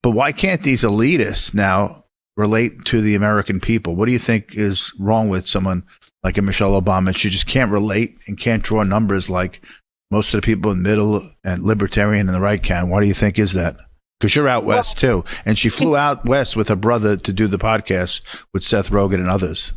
But why can't these elitists now relate to the American people? What do you think is wrong with someone like a Michelle Obama? She just can't relate and can't draw numbers like most of the people in middle and libertarian and the right can. Why do you think is that? Because you're out west too. And she flew out west with her brother to do the podcast with Seth Rogen and others.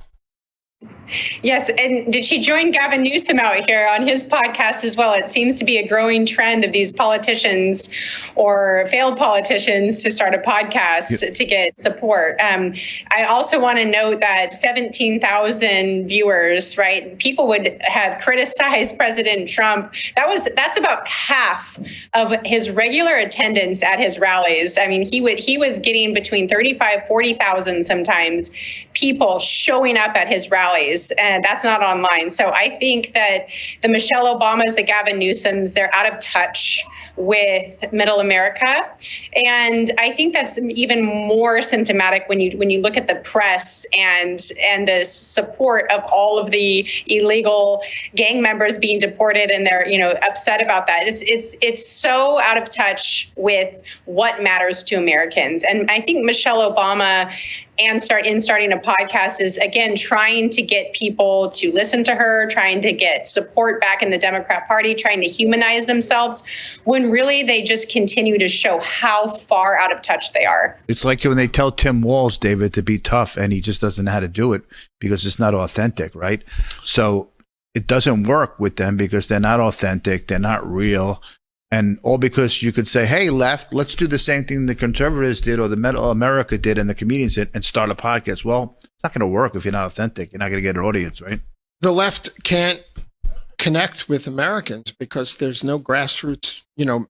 Yes, and did she join Gavin Newsom out here on his podcast as well? It seems to be a growing trend of these politicians or failed politicians to start a podcast to get support. I also want to note that 17,000 viewers, right? People would have criticized President Trump. That's about half of his regular attendance at his rallies. I mean, he was getting between 35, 40,000 sometimes people showing up at his rallies. And that's not online. So I think that the Michelle Obamas, the Gavin Newsoms, they're out of touch with middle America. And I think that's even more symptomatic when you look at the press and the support of all of the illegal gang members being deported, and they're upset about that. It's so out of touch with what matters to Americans. And I think Michelle Obama starting a podcast is, again, trying to get people to listen to her, trying to get support back in the Democrat Party, trying to humanize themselves, when really they just continue to show how far out of touch they are. It's like when they tell Tim Walz, David, to be tough, and he just doesn't know how to do it because it's not authentic, right? So it doesn't work with them because they're not authentic, they're not real. And all because you could say, hey, left, let's do the same thing the conservatives did or the middle America did and the comedians did and start a podcast. Well, it's not going to work if you're not authentic. You're not going to get an audience, right? The left can't connect with Americans because there's no grassroots,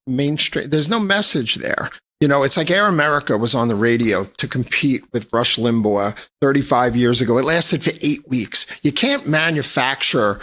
mainstream. There's no message there. It's like Air America was on the radio to compete with Rush Limbaugh 35 years ago. It lasted for 8 weeks. You can't manufacture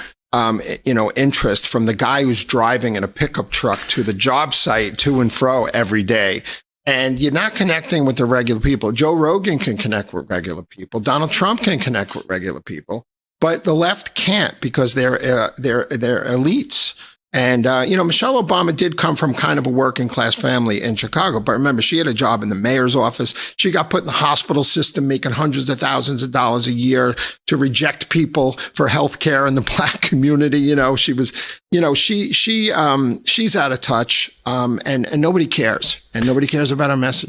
interest from the guy who's driving in a pickup truck to the job site to and fro every day. And you're not connecting with the regular people. Joe Rogan can connect with regular people. Donald Trump can connect with regular people, but the left can't because they're elites. And, Michelle Obama did come from kind of a working class family in Chicago. But remember, she had a job in the mayor's office. She got put in the hospital system, making hundreds of thousands of dollars a year to reject people for health care in the black community. She was, she's out of touch. And nobody cares. And nobody cares about our message.